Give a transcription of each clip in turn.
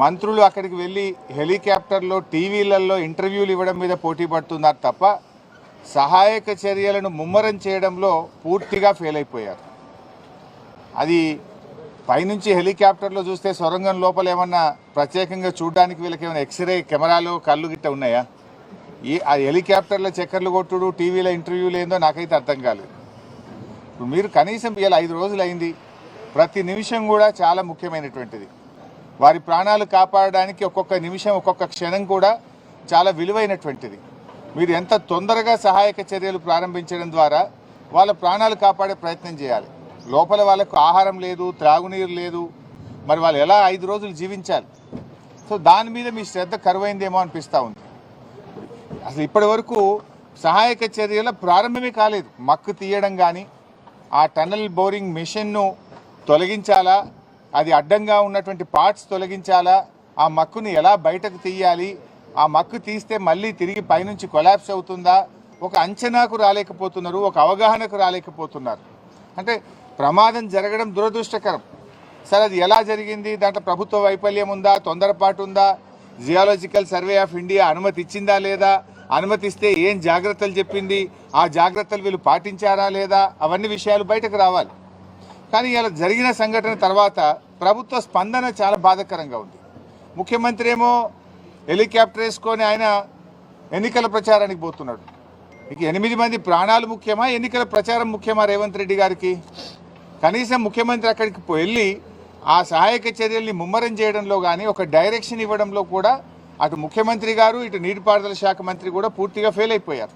మంత్రులు అక్కడికి వెళ్ళి హెలికాప్టర్లో టీవీలలో ఇంటర్వ్యూలు ఇవ్వడం మీద పోటీ పడుతున్నారు తప్ప సహాయక చర్యలను ముమ్మరం చేయడంలో పూర్తిగా ఫెయిల్ అయిపోయారు. అది పైనుంచి హెలికాప్టర్లో చూస్తే సొరంగం లోపల ఏమన్నా ప్రత్యేకంగా చూడడానికి వీళ్ళకి ఏమైనా ఎక్స్రే కెమెరాలు కళ్ళు గిట్ట ఉన్నాయా? ఆ హెలికాప్టర్లో చక్కర్లు కొట్టుడు టీవీలో ఇంటర్వ్యూలు ఏందో నాకైతే అర్థం కాలేదు. ఇప్పుడు మీరు కనీసం ఇలా 5 రోజులు అయింది, ప్రతి నిమిషం కూడా చాలా ముఖ్యమైనటువంటిది. వారి ప్రాణాలు కాపాడడానికి ఒక్కొక్క నిమిషం ఒక్కొక్క క్షణం కూడా చాలా విలువైనటువంటిది. మీరు ఎంత తొందరగా సహాయక చర్యలు ప్రారంభించడం ద్వారా వాళ్ళ ప్రాణాలు కాపాడే ప్రయత్నం చేయాలి. లోపల వాళ్ళకు ఆహారం లేదు, త్రాగునీరు లేదు, మరి వాళ్ళు ఎలా 5 రోజులు జీవించాలి? సో దాని మీద మీ శ్రద్ధ కరువైందేమో అనిపిస్తూ ఉంది. అసలు ఇప్పటి వరకు సహాయక చర్యల ప్రారంభమే కాలేదు. మక్కు తీయడం కానీ, ఆ టన్నల్ బోరింగ్ మిషన్ను తొలగించాలా, అది అడ్డంగా ఉన్నటువంటి పార్ట్స్ తొలగించాలా, ఆ మక్కుని ఎలా బయటకు తీయాలి, ఆ మక్కు తీస్తే మళ్ళీ తిరిగి పైనుంచి కొలాప్స్ అవుతుందా, ఒక అంచనాకు రాలేకపోతున్నారు, ఒక అవగాహనకు రాలేకపోతున్నారు. అంటే ప్రమాదం జరగడం దురదృష్టకరం. సరే అది ఎలా జరిగింది, దాంట్లో ప్రభుత్వ వైఫల్యం ఉందా, తొందరపాటు ఉందా, జియాలజికల్ సర్వే ఆఫ్ ఇండియా అనుమతి ఇచ్చిందా లేదా, అనుమతిస్తే ఏం జాగ్రత్తలు చెప్పింది, ఆ జాగ్రత్తలు వీళ్ళు పాటించారా లేదా, అవన్నీ విషయాలు బయటకు రావాలి. కానీ ఇలా జరిగిన సంఘటన తర్వాత ప్రభుత్వ స్పందన చాలా బాధాకరంగా ఉంది. ముఖ్యమంత్రి ఏమో హెలికాప్టర్ వేసుకొని ఆయన ఎన్నికల ప్రచారానికి పోతున్నాడు. ఇక 8 మంది ప్రాణాలు ముఖ్యమా, ఎన్నికల ప్రచారం ముఖ్యమా రేవంత్ రెడ్డి గారికి? కనీసం ముఖ్యమంత్రి అక్కడికి వెళ్ళి ఆ సహాయక చర్యల్ని ముమ్మరం చేయడంలో కానీ, ఒక డైరెక్షన్ ఇవ్వడంలో కూడా అటు ముఖ్యమంత్రి గారు, ఇటు నీటిపారుదల శాఖ మంత్రి కూడా పూర్తిగా ఫెయిల్ అయిపోయారు.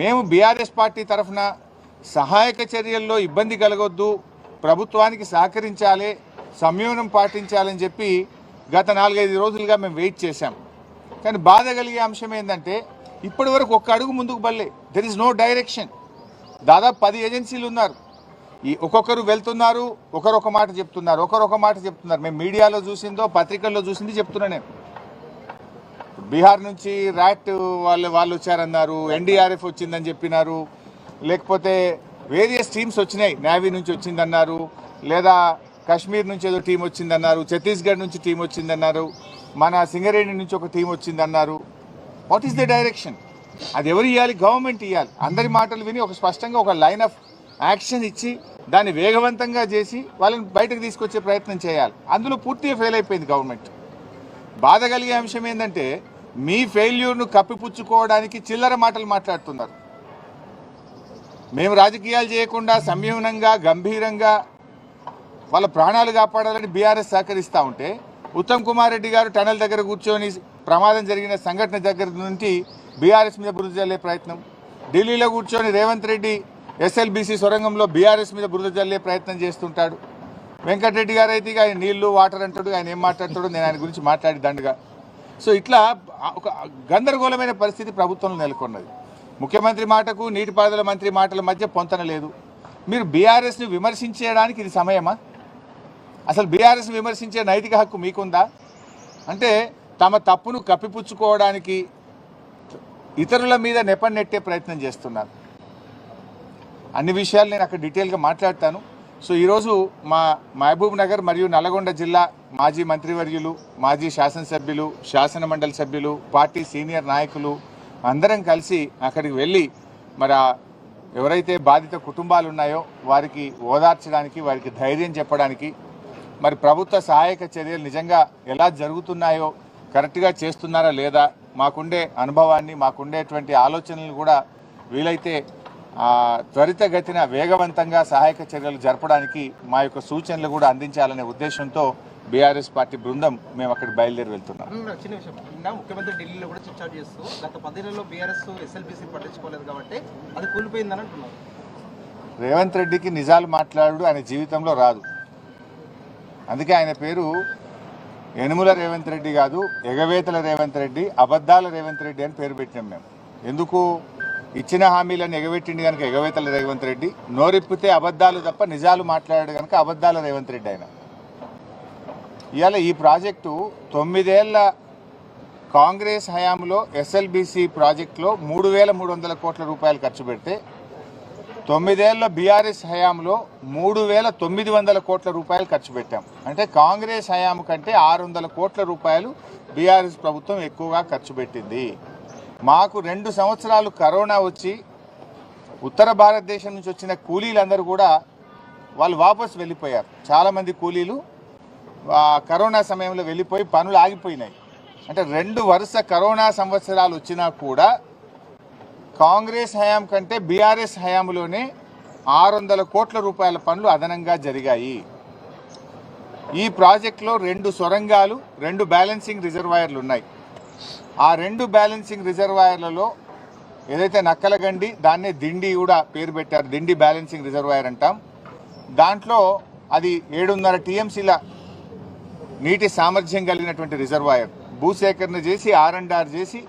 మేము బీఆర్ఎస్ పార్టీ తరఫున సహాయక చర్యల్లో ఇబ్బంది కలగొద్దు, ప్రభుత్వానికి సహకరించాలి, సంయమనం పాటించాలని చెప్పి గత 4-5 రోజులుగా మేము వెయిట్ చేశాం. కానీ బాధ కలిగే అంశం ఏంటంటే ఇప్పటి వరకు ఒక్క అడుగు ముందుకు బల్లే. There is no direction. దాదాపు 10 ఏజెన్సీలు ఉన్నారు. ఈ ఒక్కొక్కరు వెళ్తున్నారు, ఒకరొక మాట చెప్తున్నారు, ఒకరొక మాట చెప్తున్నారు. మేము మీడియాలో చూసిందో పత్రికల్లో చూసింది చెప్తున్నా. నేను బీహార్ నుంచి ర్యాట్ వాళ్ళు వచ్చారన్నారు, ఎన్డీఆర్ఎఫ్ వచ్చిందని చెప్పినారు, లేకపోతే వేరియస్ టీమ్స్ వచ్చినాయి, నేవీ నుంచి వచ్చిందన్నారు, లేదా కాశ్మీర్ నుంచి ఏదో టీం వచ్చిందన్నారు, ఛత్తీస్గఢ్ నుంచి టీం వచ్చిందన్నారు, మన సింగరేణి నుంచి ఒక టీం వచ్చిందన్నారు. What is the direction? అది ఎవరు ఇవ్వాలి? గవర్నమెంట్ ఇవ్వాలి. అందరి మాటలు విని ఒక స్పష్టంగా ఒక లైన్ ఆఫ్ యాక్షన్ ఇచ్చి దాన్ని వేగవంతంగా చేసి వాళ్ళని బయటకు తీసుకొచ్చే ప్రయత్నం చేయాలి. అందులో పూర్తిగా ఫెయిల్ అయిపోయింది గవర్నమెంట్. బాధ కలిగే అంశం ఏంటంటే మీ ఫెయిల్యూర్ను కప్పిపుచ్చుకోవడానికి చిల్లర మాటలు మాట్లాడుతున్నారు. మేము రాజకీయాలు చేయకుండా సంయమనంగా గంభీరంగా వాళ్ళ ప్రాణాలు కాపాడాలని బీఆర్ఎస్ సహకరిస్తూ ఉంటే, ఉత్తమ్ కుమార్ రెడ్డి గారు టనల్ దగ్గర కూర్చొని ప్రమాదం జరిగిన సంఘటన దగ్గర నుంచి బీఆర్ఎస్ మీద బురద జల్లే ప్రయత్నం, ఢిల్లీలో కూర్చొని రేవంత్ రెడ్డి ఎస్ఎల్బీసీ సొరంగంలో బీఆర్ఎస్ మీద బురద జల్లే ప్రయత్నం చేస్తుంటాడు. వెంకటరెడ్డి గారు అయితే ఆయన నీళ్లు వాటర్ అంటాడు, ఆయన ఏం మాట్లాడతాడు, నేను ఆయన గురించి మాట్లాడి దండగా. సో ఇట్లా ఒక గందరగోళమైన పరిస్థితి ప్రభుత్వంలో నెలకొన్నది. ముఖ్యమంత్రి మాటకు నీటిపారుదల మంత్రి మాటల మధ్య పొంతన లేదు. మీరు బీఆర్ఎస్ని విమర్శించడానికి ఇది సమయమా? అసలు బీఆర్ఎస్ని విమర్శించే నైతిక హక్కు మీకుందా? అంటే తమ తప్పును కప్పిపుచ్చుకోవడానికి ఇతరుల మీద నెపన్నెట్టే ప్రయత్నం చేస్తున్నారు. అన్ని విషయాలు నేను అక్కడ డీటెయిల్గా మాట్లాడతాను. సో ఈరోజు మా మహబూబ్ నగర్ మరియు నల్గొండ జిల్లా మాజీ మంత్రివర్యులు, మాజీ శాసనసభ్యులు, శాసన మండలి సభ్యులు, పార్టీ సీనియర్ నాయకులు అందరం కలిసి అక్కడికి వెళ్ళి మరి ఎవరైతే బాధిత కుటుంబాలు ఉన్నాయో వారికి ఓదార్చడానికి, వారికి ధైర్యం చెప్పడానికి, మరి ప్రభుత్వ సహాయక చర్యలు నిజంగా ఎలా జరుగుతున్నాయో, కరెక్ట్గా చేస్తున్నారా లేదా, మాకుండే అనుభవాన్ని, మాకుండేటువంటి ఆలోచనలు కూడా వీలైతే త్వరితగతిన వేగవంతంగా సహాయక చర్యలు జరపడానికి మా యొక్క సూచనలు కూడా అందించాలనే ఉద్దేశంతో బీఆర్ఎస్ పార్టీ బృందం మేము అక్కడ బయలుదేరి వెళ్తున్నాం. చిన్న విషయం, ముఖ్యమంత్రి ఢిల్లీలో కూడా చర్చ చేస్తూ గత 10 నెలల్లో బీఆర్ఎస్ ఎస్ఎల్బీసీ పట్టించుకోలేదు కాబట్టి అది కూలిపోయిందని అంటున్నారు. రేవంత్ రెడ్డికి నిజాలు మాట్లాడు ఆయన జీవితంలో రాదు. అందుకే ఆయన పేరు యనుమల రేవంత్ రెడ్డి కాదు, ఎగవేతల రేవంత్ రెడ్డి, అబద్ధాల రేవంత్ రెడ్డి అని పేరు పెట్టినాం మేము. ఎందుకు? ఇచ్చిన హామీలను ఎగబెట్టింది కనుక ఎగవేతల రేవంత్ రెడ్డి, నోరిప్పితే అబద్ధాలు తప్ప నిజాలు మాట్లాడాడు కనుక అబద్ధాల రేవంత్ రెడ్డి ఆయన. ఇవాళ ఈ ప్రాజెక్టు 9 ఏళ్ల కాంగ్రెస్ హయాంలో ఎస్ఎల్బీసీ ప్రాజెక్టులో 3,300 కోట్ల రూపాయలు ఖర్చు పెడితే 9 ఏళ్ల బీఆర్ఎస్ హయాంలో 3,900 కోట్ల రూపాయలు ఖర్చు పెట్టాం. అంటే కాంగ్రెస్ హయాం కంటే 600 కోట్ల రూపాయలు బీఆర్ఎస్ ప్రభుత్వం ఎక్కువగా ఖర్చు పెట్టింది. మాకు 2 సంవత్సరాలు కరోనా వచ్చి ఉత్తర భారతదేశం నుంచి వచ్చిన కూలీలందరూ కూడా వాళ్ళు వాపసు వెళ్ళిపోయారు. చాలామంది కూలీలు కరోనా సమయంలో వెళ్ళిపోయి పనులు ఆగిపోయినాయి. అంటే 2 వరుస కరోనా సంవత్సరాలు వచ్చినా కూడా కాంగ్రెస్ హయాం కంటే బీఆర్ఎస్ హయాంలోనే 600 కోట్ల రూపాయల పనులు అదనంగా జరిగాయి. ఈ ప్రాజెక్టులో 2 సొరంగాలు, 2 బ్యాలెన్సింగ్ రిజర్వాయర్లు ఉన్నాయి. ఆ 2 బ్యాలెన్సింగ్ రిజర్వాయర్లలో ఏదైతే నక్కలగండి, దాన్నే దిండి కూడా పేరు పెట్టారు, దిండి బ్యాలెన్సింగ్ రిజర్వాయర్ అంటాం. దాంట్లో అది 7.5 టీఎంసీల నీటి సామర్థ్యం కలిగినటువంటి రిజర్వాయర్. భూసేకరణ చేసి R&R చేసి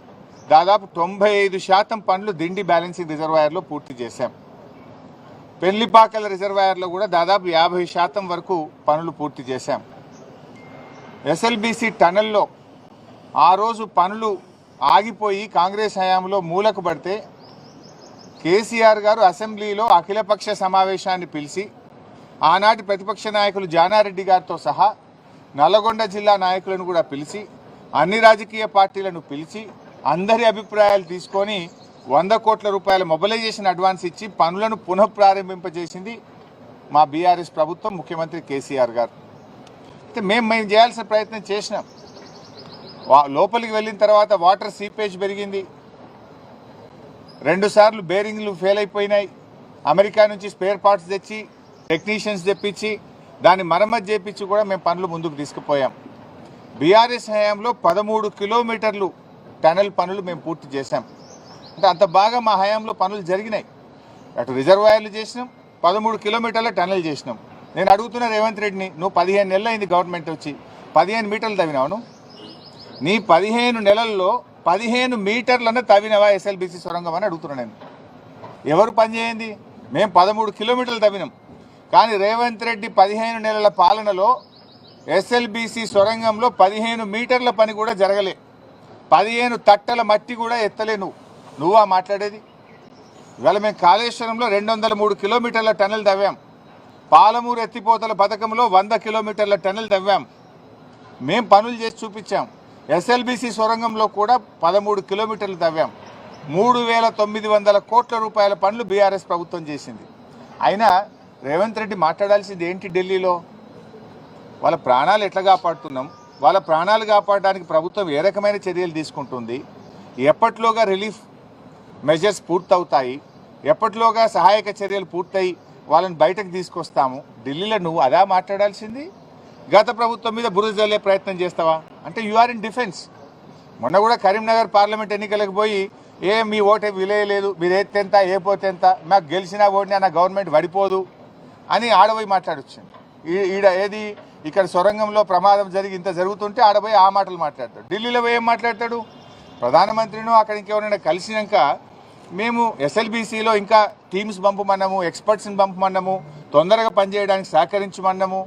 దాదాపు 95% పనులు దిండి బ్యాలెన్సింగ్ రిజర్వాయర్లో పూర్తి చేశాం. పెళ్లిపాకల రిజర్వాయర్లో కూడా దాదాపు 50% వరకు పనులు పూర్తి చేశాం. ఎస్ఎల్బీసీ టనల్లో ఆ రోజు పనులు ఆగిపోయి కాంగ్రెస్ హయాంలో మూలకు పడితే కేసీఆర్ గారు అసెంబ్లీలో అఖిలపక్ష సమావేశాన్ని పిలిచి ఆనాటి ప్రతిపక్ష నాయకులు జానారెడ్డి గారితో సహా నల్లగొండ జిల్లా నాయకులను కూడా పిలిచి అన్ని రాజకీయ పార్టీలను పిలిచి అందరి అభిప్రాయాలు తీసుకొని 100 కోట్ల రూపాయల మొబిలైజేషన్ అడ్వాన్స్ ఇచ్చి పనులను పునఃప్రారంభింపజేసింది మా బీఆర్ఎస్ ప్రభుత్వం, ముఖ్యమంత్రి కేసీఆర్ గారు. అయితే మేము చేయాల్సిన ప్రయత్నం చేసినాం. లోపలికి వెళ్ళిన తర్వాత వాటర్ సీపేజ్ పెరిగింది. 2 సార్లు బేరింగ్లు ఫెయిల్ అయిపోయినాయి. అమెరికా నుంచి స్పేర్ పార్ట్స్ తెచ్చి టెక్నీషియన్స్ తెప్పించి దాన్ని మరమ్మతు చేపించి కూడా మేము పనులు ముందుకు తీసుకుపోయాం. బీఆర్ఎస్ హయాంలో 13 కిలోమీటర్లు టనల్ పనులు మేము పూర్తి చేశాం. అంటే అంత బాగా మా హయాంలో పనులు జరిగినాయి. అటు రిజర్వాయర్లు చేసినాం, 13 కిలోమీటర్ల టనల్ చేసినాం. నేను అడుగుతున్న రేవంత్ రెడ్డిని, నువ్వు 15 నెలలు అయింది గవర్నమెంట్ వచ్చి, 15 మీటర్లు తవ్వినావు. నీ 15 నెలల్లో 15 మీటర్లను తవ్వినవా ఎస్ఎల్బీసీ సొరంగం అని అడుగుతున్నా నేను. ఎవరు పని చేయండి? మేము 13 కిలోమీటర్లు తవ్వినాం. కానీ రేవంత్ రెడ్డి 15 నెలల పాలనలో ఎస్ఎల్బీసీ సొరంగంలో 15 మీటర్ల పని కూడా జరగలే. 15 తట్టల మట్టి కూడా ఎత్తలే. నువ్వా మాట్లాడేది? ఇవాళ మేము కాళేశ్వరంలో 203 కిలోమీటర్ల టనల్ తవ్వాం. పాలమూరు ఎత్తిపోతల పథకంలో 100 కిలోమీటర్ల టనల్ తవ్వాం. మేము పనులు చేసి చూపించాం. ఎస్ఎల్బీసీ సొరంగంలో కూడా 13 కిలోమీటర్లు తవ్వాం. 3,900 కోట్ల రూపాయల పనులు బీఆర్ఎస్ ప్రభుత్వం చేసింది. అయినా రేవంత్ రెడ్డి మాట్లాడాల్సింది ఏంటి? ఢిల్లీలో వాళ్ళ ప్రాణాలు ఎట్లా కాపాడుతున్నాం, వాళ్ళ ప్రాణాలు కాపాడడానికి ప్రభుత్వం ఏ రకమైన చర్యలు తీసుకుంటుంది, ఎప్పట్లోగా రిలీఫ్ మెజర్స్ పూర్తవుతాయి, ఎప్పట్లోగా సహాయక చర్యలు పూర్తయి వాళ్ళని బయటకు తీసుకొస్తాము. ఢిల్లీలో నువ్వు అదా మాట్లాడాల్సింది? గత ప్రభుత్వం మీద బురద జల్లే ప్రయత్నం చేస్తావా? అంటే యు ఆర్ ఇన్ డిఫెన్స్. మొన్న కూడా కరీంనగర్ పార్లమెంట్ ఎన్నికలకు పోయి మీ ఓటే విలేయలేదు, మీరు ఎత్తెంత ఏ పోతెంత, మాకు గెలిచినా ఓడినా నా గవర్నమెంట్ పడిపోదు అని ఆడబోయి మాట్లాడొచ్చింది. ఏది ఇక్కడ సొరంగంలో ప్రమాదం జరిగి ఇంత జరుగుతుంటే ఆడబోయి ఆ మాటలు మాట్లాడతాడు. ఢిల్లీలో పోయి ఏం మాట్లాడతాడు? ప్రధానమంత్రిను అక్కడ ఇంకెవరైనా కలిసినాక మేము ఎస్ఎల్బీసీలో ఇంకా టీమ్స్ పంపమన్నాము, ఎక్స్పర్ట్స్ని పంపమన్నాము, తొందరగా పనిచేయడానికి సహకరించమన్నాము,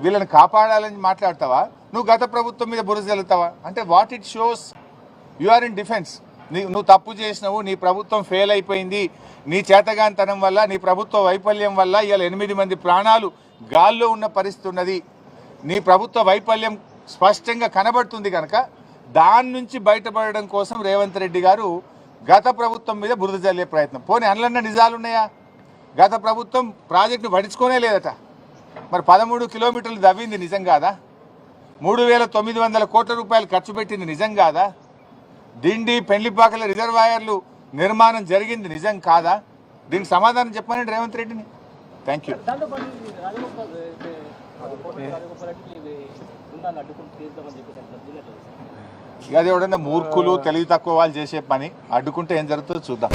వీళ్ళని కాపాడాలని మాట్లాడతావా? నువ్వు గత ప్రభుత్వం మీద బురద జల్లుతావా? అంటే what it shows? You are in defence. నువ్వు తప్పు చేసినావు, నీ ప్రభుత్వం ఫెయిల్ అయిపోయింది, నీ చేతగానితనం వల్ల, నీ ప్రభుత్వ వైఫల్యం వల్ల ఇవాళ 8 మంది ప్రాణాలు గాల్లో ఉన్న పరిస్థితి ఉన్నది. నీ ప్రభుత్వ వైఫల్యం స్పష్టంగా కనబడుతుంది కనుక దాని నుంచి బయటపడడం కోసం రేవంత్ రెడ్డి గారు గత ప్రభుత్వం మీద బురద జల్లే ప్రయత్నం. పోనీ అందులో నిజాలున్నాయా? గత ప్రభుత్వం ప్రాజెక్టు పట్టించుకోనే లేదట. మరి 13 కిలోమీటర్లు దవ్వింది నిజం కాదా? 3,900 కోట్ల రూపాయలు ఖర్చు పెట్టింది నిజం కాదా? దిండి పెళ్లిపాకల రిజర్వాయర్లు నిర్మాణం జరిగింది నిజం కాదా? దీనికి సమాధానం చెప్పమని రేవంత్ రెడ్డిని. Thank you. ఇక అది ఎవడన్నా మూర్ఖులు తెలివి తక్కువ వాళ్ళు చేసే పని. అడ్డుకుంటే ఏం జరుగుతుందో చూద్దాం.